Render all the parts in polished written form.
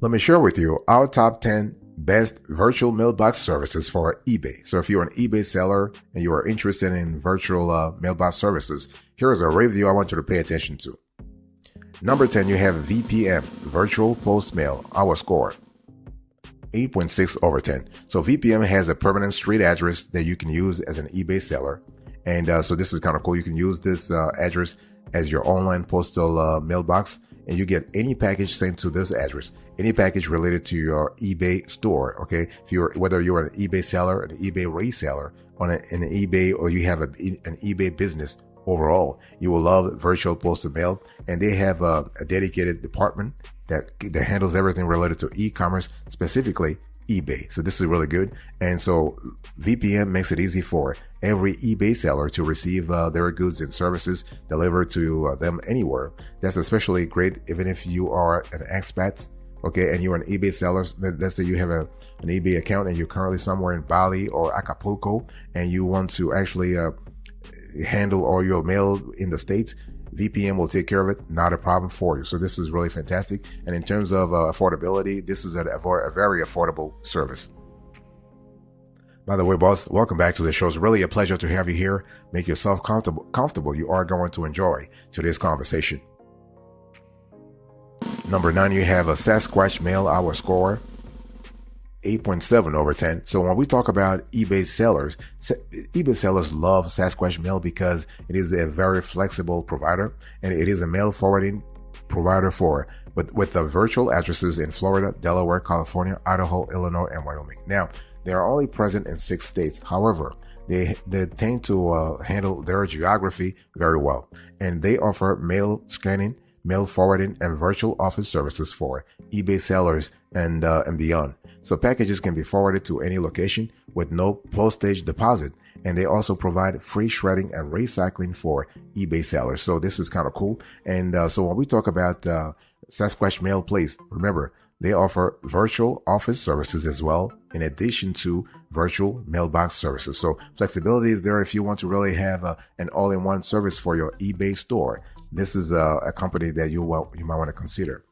Let me share with you our top 10 best virtual mailbox services for eBay. So if you're an eBay seller and you are interested in virtual mailbox services, here's a review I want you to pay attention to. Number 10, you have VPM, Virtual Post Mail. Our score, 8.6 over 10. So VPM has a permanent street address that you can use as an eBay seller. And so this is kind of cool. You can use this address as your online postal mailbox, and you get any package sent to this address, any package related to your eBay store. Okay, whether you're an eBay seller, an eBay reseller, on an eBay, or you have an eBay business overall, you will love virtual postal mail. And they have a dedicated department that handles everything related to e-commerce, specifically eBay. So this is really good. And so VPN makes it easy for every eBay seller to receive their goods and services delivered to them anywhere. That's especially great even if you are an expat, okay, and you're an eBay seller. Let's say you have an eBay account and you're currently somewhere in Bali or Acapulco and you want to actually handle all your mail in the States. VPN will take care of it, not a problem for you. So this is really fantastic. And in terms of affordability, this is a very affordable service. By the way, boss, welcome back to the show. It's really a pleasure to have you here. Make yourself comfortable. You are going to enjoy today's conversation. Number 9, you have a Sasquatch Mail. Our score, 8.7 over 10. So when we talk about eBay sellers love Sasquatch Mail because it is a very flexible provider, and it is a mail forwarding provider with the virtual addresses in Florida, Delaware, California, Idaho, Illinois, and Wyoming. Now, they are only present in 6 states. However, they tend to handle their geography very well, and they offer mail scanning, mail forwarding, and virtual office services for eBay sellers and beyond. So packages can be forwarded to any location with no postage deposit. And they also provide free shredding and recycling for eBay sellers. So this is kind of cool. And so when we talk about Sasquatch Mail, please remember, they offer virtual office services as well, in addition to virtual mailbox services. So flexibility is there if you want to really have an all-in-one service for your eBay store. This is a company that you might want to consider.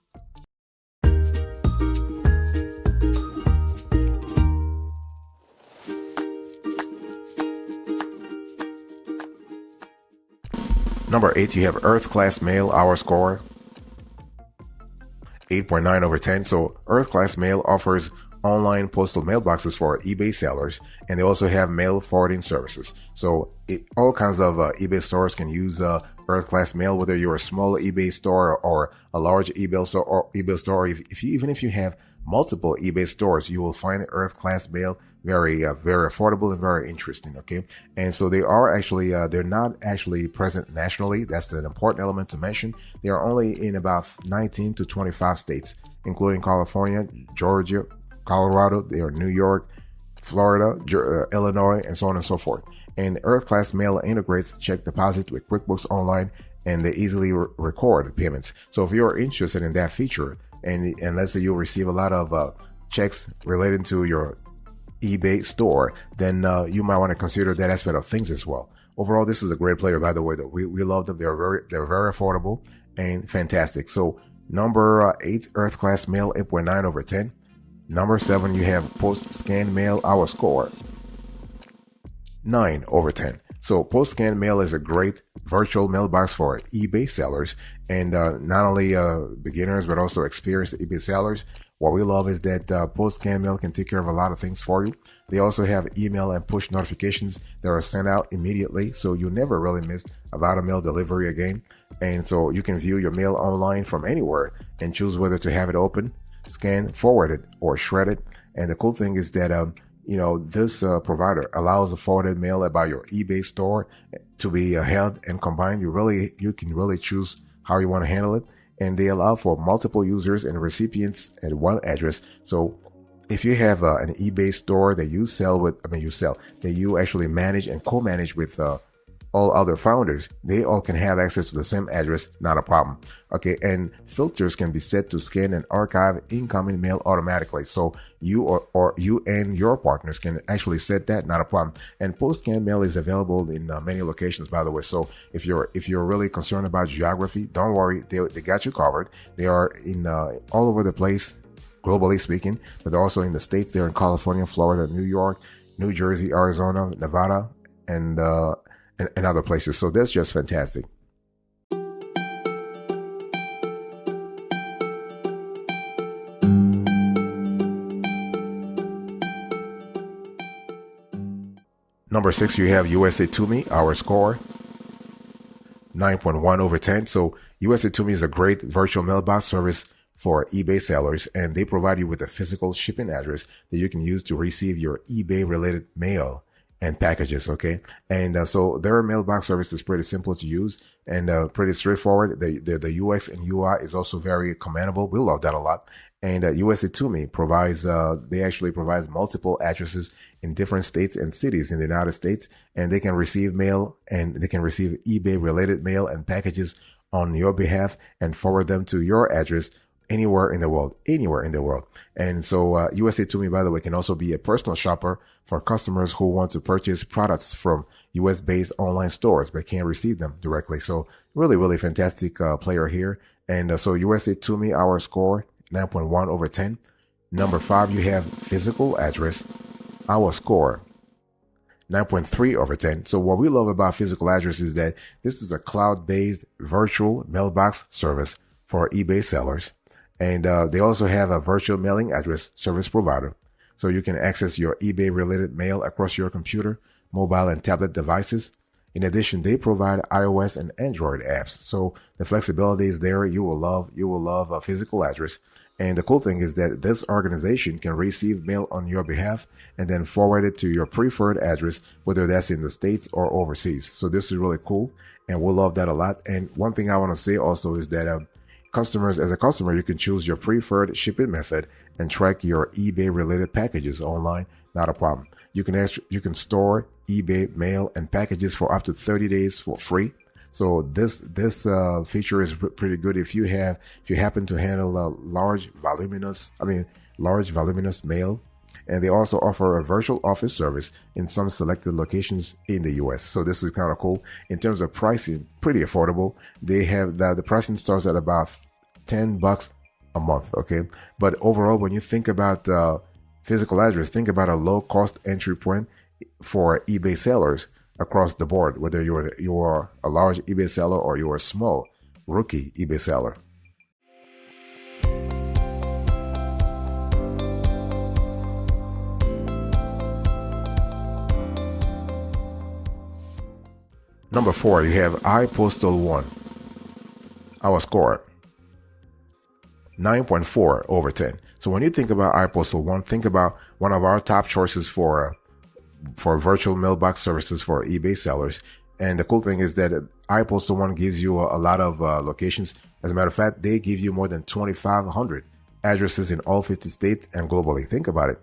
Number 8, you have Earth Class Mail. Our score, 8.9 over 10. So Earth Class Mail offers online postal mailboxes for eBay sellers, and they also have mail forwarding services. So all kinds of eBay stores can use Earth Class Mail, whether you're a small eBay store or a large eBay store. Even if you have multiple eBay stores, you will find Earth Class Mail very affordable and very interesting. Okay, and so they are actually they're not actually present nationally. That's an important element to mention. They are only in about 19 to 25 states, including California, Georgia, Colorado. They are New York, Florida, Illinois, and so on and so forth. And Earth Class Mail integrates check deposit with QuickBooks Online, and they easily record payments. So if you're interested in that feature, and let's say you receive a lot of checks related to your eBay store, then you might want to consider that aspect of things as well. Overall, this is a great player, by the way. That we love them. They're very affordable and fantastic. So number 8, Earth Class Mail, 8.9 over 10. Number 7, you have Post Scan Mail. Our score, 9 over 10. So Post Scan Mail is a great virtual mailbox for eBay sellers, and not only beginners but also experienced eBay sellers. What we love is that Post Scan Mail can take care of a lot of things for you. They also have email and push notifications that are sent out immediately, so you never really miss about a mail delivery again. And so you can view your mail online from anywhere and choose whether to have it open, scan, forwarded, or shredded. And the cool thing is that this provider allows the forwarded mail about your eBay store to be held and combined. You can really choose how you want to handle it. And they allow for multiple users and recipients at one address. So if you have an eBay store that you actually manage and co-manage with all other founders, they all can have access to the same address, not a problem. Okay, and filters can be set to scan and archive incoming mail automatically. So you or you and your partners can actually set that, not a problem. And Post Scan Mail is available in many locations, by the way. So if you're really concerned about geography, don't worry, they got you covered. They are in all over the place globally speaking, but also in the States. They're in California, Florida, New York, New Jersey, Arizona, Nevada, and other places. So that's just fantastic. Number 6, you have USA To Me, our score, 9.1 over 10. So USA To Me is a great virtual mailbox service for eBay sellers, and they provide you with a physical shipping address that you can use to receive your eBay related mail and packages. Okay. And so their mailbox service is pretty simple to use and pretty straightforward. The UX and UI is also very commendable. We love that a lot. And USA To Me provides, they actually provides multiple addresses in different states and cities in the United States, and they can receive mail and they can receive eBay related mail and packages on your behalf and forward them to your address anywhere in the world. And so USA To Me, by the way, can also be a personal shopper for customers who want to purchase products from US based online stores but can't receive them directly. So really, really fantastic player here. And so USA To Me, our score, 9.1 over 10. Number 5, you have physical address, our score, 9.3 over 10. So what we love about physical address is that this is a cloud-based virtual mailbox service for eBay sellers. And they also have a virtual mailing address service provider. So you can access your eBay related mail across your computer, mobile and tablet devices. In addition, they provide iOS and Android apps. So the flexibility is there. You will love a physical address. And the cool thing is that this organization can receive mail on your behalf and then forward it to your preferred address, whether that's in the States or overseas. So this is really cool, and we'll love that a lot. And one thing I want to say also is that as a customer, you can choose your preferred shipping method and track your eBay related packages online. Not a problem. You can store eBay mail and packages for up to 30 days for free. So this feature is pretty good if you happen to handle large voluminous mail. And they also offer a virtual office service in some selected locations in the US. So this is kind of cool. In terms of pricing, pretty affordable. They have the pricing starts at about $10 a month. Okay. But overall, when you think about physical address, think about a low cost entry point for eBay sellers across the board, whether you are a large eBay seller or you're a small rookie eBay seller. Number 4, you have iPostal 1. Our score, 9.4 over 10. So when you think about iPostal 1, think about one of our top choices for virtual mailbox services for eBay sellers. And the cool thing is that iPostal 1 gives you a lot of locations. As a matter of fact, they give you more than 2,500 addresses in all 50 states and globally. Think about it,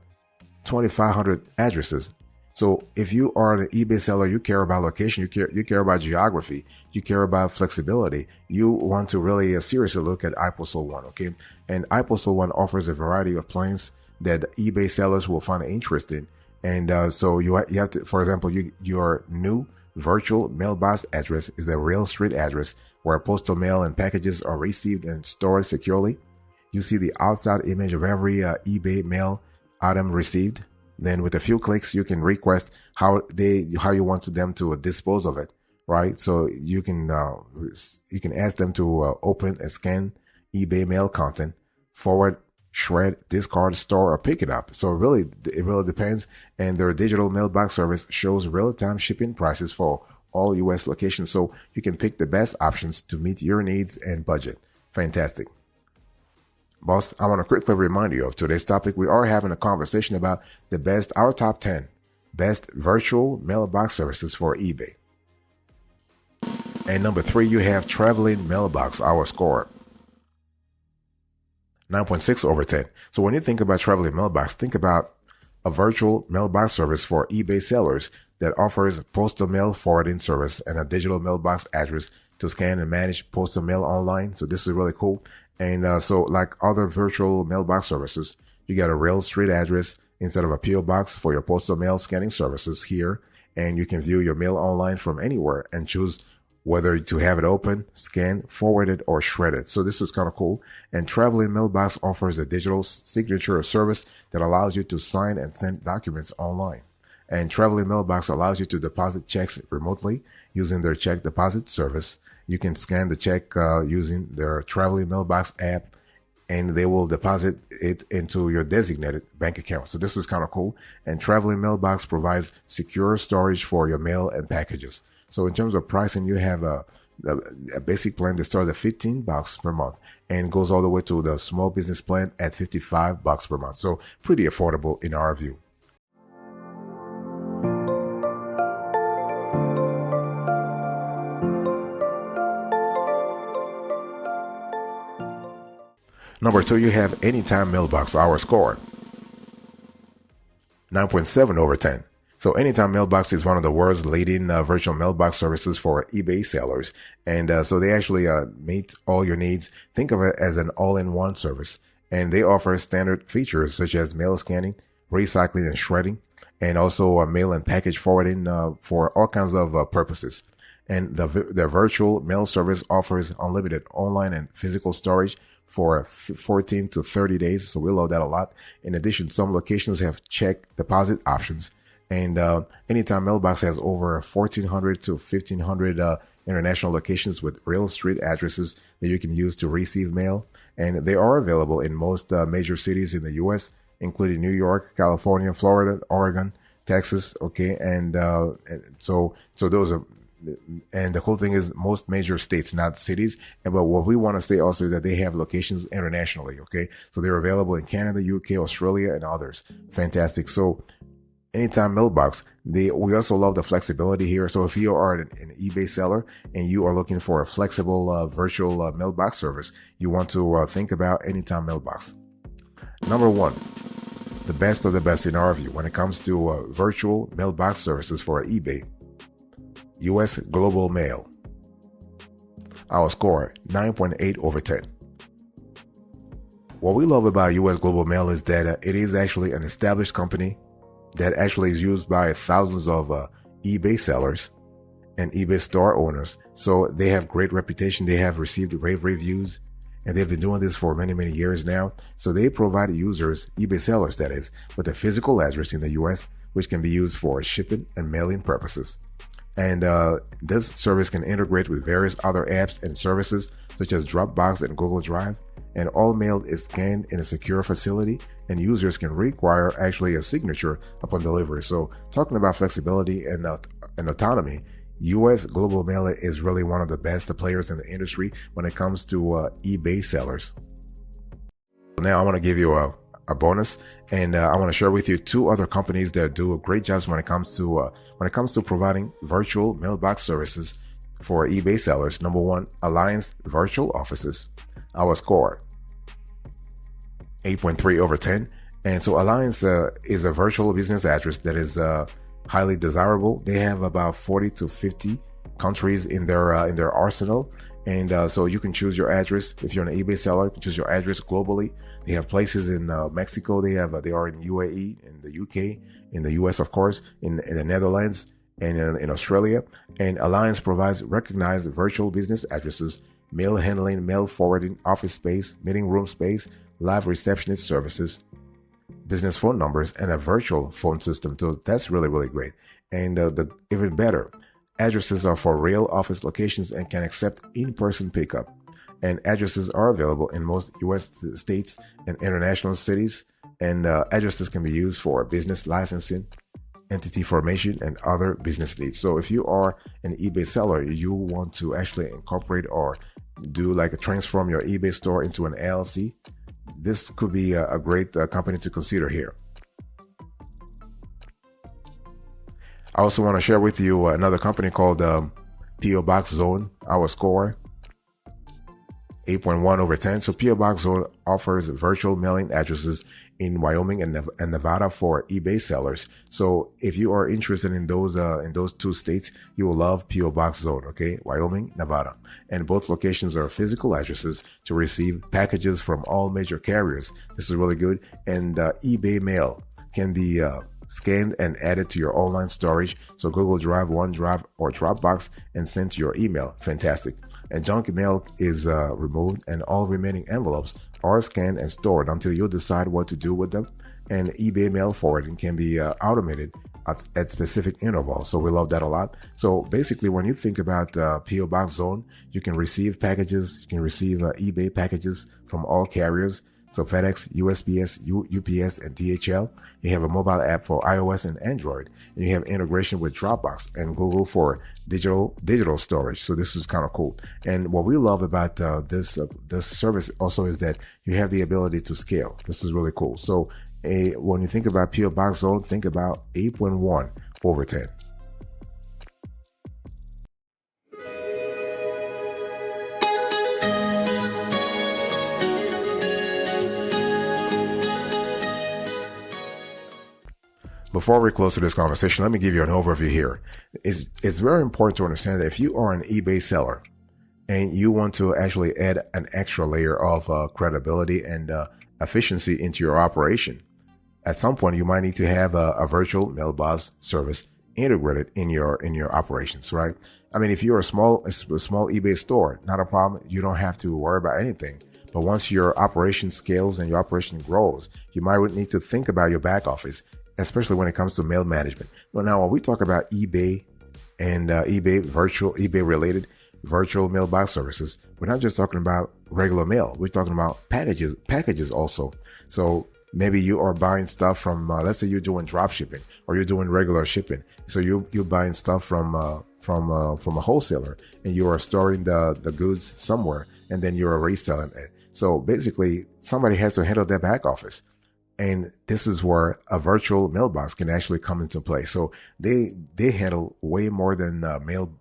2,500 addresses. So if you are an eBay seller, you care about location, you care about geography, you care about flexibility. You want to really seriously look at iPostal 1, okay? And iPostal 1 offers a variety of plans that eBay sellers will find interesting. And so you have to, for example, your new virtual mailbox address is a real street address where postal mail and packages are received and stored securely. You see the outside image of every eBay mail item received. Then with a few clicks, you can request how you want them to dispose of it, right? So you can ask them to open and scan eBay mail content, forward, shred, discard, store, or pick it up. So it really depends. And their digital mailbox service shows real-time shipping prices for all US locations. So you can pick the best options to meet your needs and budget. Fantastic. Boss, I want to quickly remind you of today's topic. We are having a conversation about our top 10 best virtual mailbox services for eBay. And number 3, you have traveling mailbox, our score, 9.6 over 10. So when you think about traveling mailbox, think about a virtual mailbox service for eBay sellers that offers postal mail forwarding service and a digital mailbox address to scan and manage postal mail online. So this is really cool. And so like other virtual mailbox services, you get a real street address instead of a PO box for your postal mail scanning services here. And you can view your mail online from anywhere and choose whether to have it open, scanned, forwarded, or shredded. So this is kind of cool. And Traveling Mailbox offers a digital signature service that allows you to sign and send documents online. And Traveling Mailbox allows you to deposit checks remotely using their check deposit service. You can scan the check using their Traveling Mailbox app, and they will deposit it into your designated bank account. So this is kind of cool. And Traveling Mailbox provides secure storage for your mail and packages. So in terms of pricing, you have a basic plan that starts at $15 per month and goes all the way to the small business plan at $55 per month. So pretty affordable in our view. Number 2, you have Anytime Mailbox, our score, 9.7 over 10. So Anytime Mailbox is one of the world's leading virtual mailbox services for eBay sellers. And so they actually meet all your needs. Think of it as an all-in-one service. And they offer standard features such as mail scanning, recycling and shredding, and also mail and package forwarding for all kinds of purposes. And the virtual mail service offers unlimited online and physical storage for 14 to 30 days. So we love that a lot. In addition, some locations have check deposit options. And Anytime Mailbox has over 1,400 to 1,500 international locations with real street addresses that you can use to receive mail. And they are available in most major cities in the U.S., including New York, California, Florida, Oregon, Texas. Okay. And so those are, and the cool thing is most major states, not cities. But what we want to say also is that they have locations internationally. Okay. So they're available in Canada, UK, Australia, and others. Fantastic. So Anytime Mailbox, we also love the flexibility here. So if you are an eBay seller and you are looking for a flexible virtual mailbox service, you want to think about Anytime Mailbox. Number 1, the best of the best in our view when it comes to virtual mailbox services for eBay, US Global Mail. Our score, 9.8 over 10. What we love about US Global Mail is that it is actually an established company that actually is used by thousands of eBay sellers and eBay store owners. So they have great reputation. They have received rave reviews, and they've been doing this for many, many years now. So they provide users, eBay sellers that is, with a physical address in the US, which can be used for shipping and mailing purposes. And this service can integrate with various other apps and services such as Dropbox and Google Drive. And all mail is scanned in a secure facility, and users can require actually a signature upon delivery. So talking about flexibility and autonomy, US Global Mail is really one of the best players in the industry when it comes to eBay sellers. Now I want to give you a bonus, and I want to share with you 2 other companies that do great jobs when it comes to providing virtual mailbox services for eBay sellers. Number 1, Alliance Virtual Offices. Our score, 8.3 over 10. And so Alliance is a virtual business address that is highly desirable. They have about 40 to 50 countries in their arsenal. And so you can choose your address. If you're an eBay seller, you can choose your address globally. They have places in Mexico. They are in UAE, in the UK, in the US, of course, in the Netherlands, and in Australia. And Alliance provides recognized virtual business addresses, mail handling, mail forwarding, office space, meeting room space, live receptionist services, business phone numbers, and a virtual phone system. So that's really, really great. And the even better, addresses are for real office locations and can accept in-person pickup. And addresses are available in most U.S. states and international cities. And addresses can be used for business licensing, entity formation, and other business needs. So if you are an eBay seller, you want to actually incorporate or do like a transform your eBay store into an LLC, this could be a great company to consider here. I also want to share with you another company called PO Box Zone. Our score, 8.1 over 10. So PO Box Zone offers virtual mailing addresses in Wyoming and Nevada for eBay sellers. So if you are interested in those 2 states, you will love PO Box Zone. Okay, Wyoming, Nevada, and both locations are physical addresses to receive packages from all major carriers. This is really good. And eBay mail can be scanned and added to your online storage. So Google Drive, OneDrive, or Dropbox, and sent to your email. Fantastic. And junk mail is removed, and all remaining envelopes are scanned and stored until you decide what to do with them. And eBay mail forwarding can be automated at specific intervals. So we love that a lot. So basically, when you think about PO Box Zone, you can receive packages, you can receive eBay packages from all carriers. So FedEx, USPS, UPS, and DHL. You have a mobile app for iOS and Android, and you have integration with Dropbox and Google for digital storage. So this is kind of cool. And what we love about this service also is that you have the ability to scale. This is really cool. So when you think about PO Box Zone, think about 8.1 over 10. Before we close to this conversation, let me give you an overview here. It's very important to understand that if you are an eBay seller and you want to actually add an extra layer of credibility and efficiency into your operation, at some point you might need to have a virtual mailbox service integrated in your operations, right? I mean, if you're a small eBay store, not a problem. You don't have to worry about anything. But once your operation scales and your operation grows, you might need to think about your back office, especially when it comes to mail management. Well, now when we talk about eBay and eBay related virtual mailbox services, we're not just talking about regular mail. We're talking about packages also. So maybe you are buying stuff from, let's say you're doing drop shipping or you're doing regular shipping. So you're buying stuff from a wholesaler, and you are storing the goods somewhere, and then you're reselling it. So basically, somebody has to handle that back office. And this is where a virtual mailbox can actually come into play. So they handle way more than mail,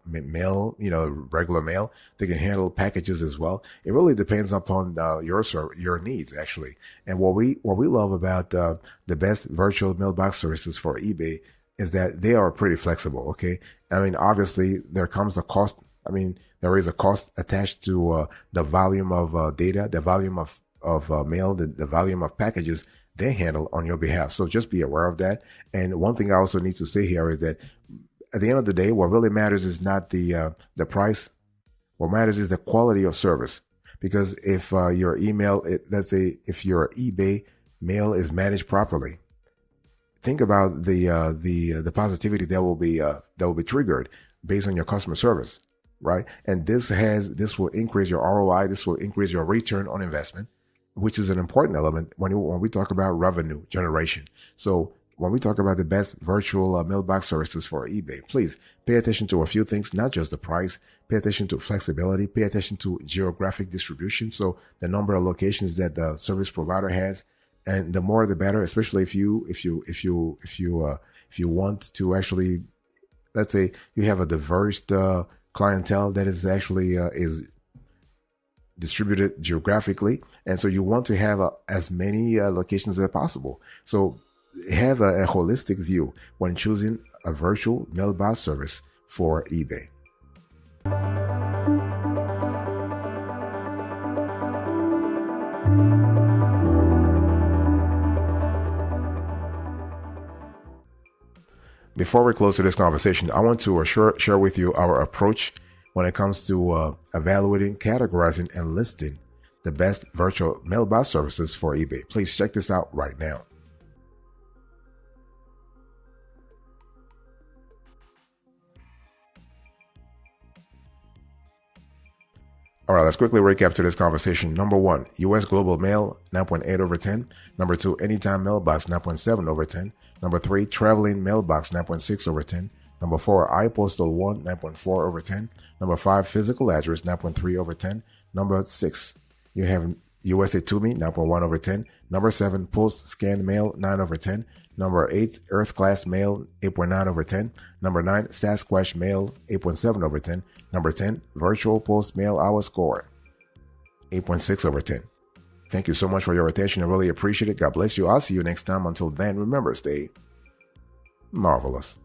regular mail. They can handle packages as well. It really depends upon your needs, actually. And what we love about the best virtual mailbox services for eBay is that they are pretty flexible. Okay, I mean, obviously there comes a cost. I mean, there is a cost attached to the volume of data, the volume of mail, the volume of packages they handle on your behalf. So just be aware of that. And one thing I also need to say here is that at the end of the day, what really matters is not the price. What matters is the quality of service. Because if your email, let's say if your eBay mail is managed properly, think about the positivity that will be triggered based on your customer service, right? And this will increase your ROI. This will increase your return on investment, which is an important element when we talk about revenue generation. So when we talk about the best virtual mailbox services for eBay, please pay attention to a few things, not just the price. Pay attention to flexibility. Pay attention to geographic distribution. So the number of locations that the service provider has, and the more the better. Especially if you want to actually, let's say you have a diverse clientele that is actually is distributed geographically, and so you want to have as many locations as possible. So have a holistic view when choosing a virtual mailbox service for eBay. Before we close to this conversation, I want to share with you our approach when it comes to evaluating, categorizing, and listing the best virtual mailbox services for eBay. Please check this out right now. All right, let's quickly recap to this conversation. Number 1, U.S. Global Mail, 9.8 over 10. Number 2, Anytime Mailbox, 9.7 over 10. Number 3, Traveling Mailbox, 9.6 over 10. Number 4, iPostal 1, 9.4 over 10. Number 5, Physical Address, 9.3 over 10. Number 6, you have USA to Me, 9.1 over 10. Number 7, Post Scan Mail, 9 over 10. Number 8, Earth Class Mail, 8.9 over 10. Number 9, Sasquatch Mail, 8.7 over 10. Number 10, Virtual Post Mail Hour Score, 8.6 over 10. Thank you so much for your attention. I really appreciate it. God bless you. I'll see you next time. Until then, remember, stay marvelous.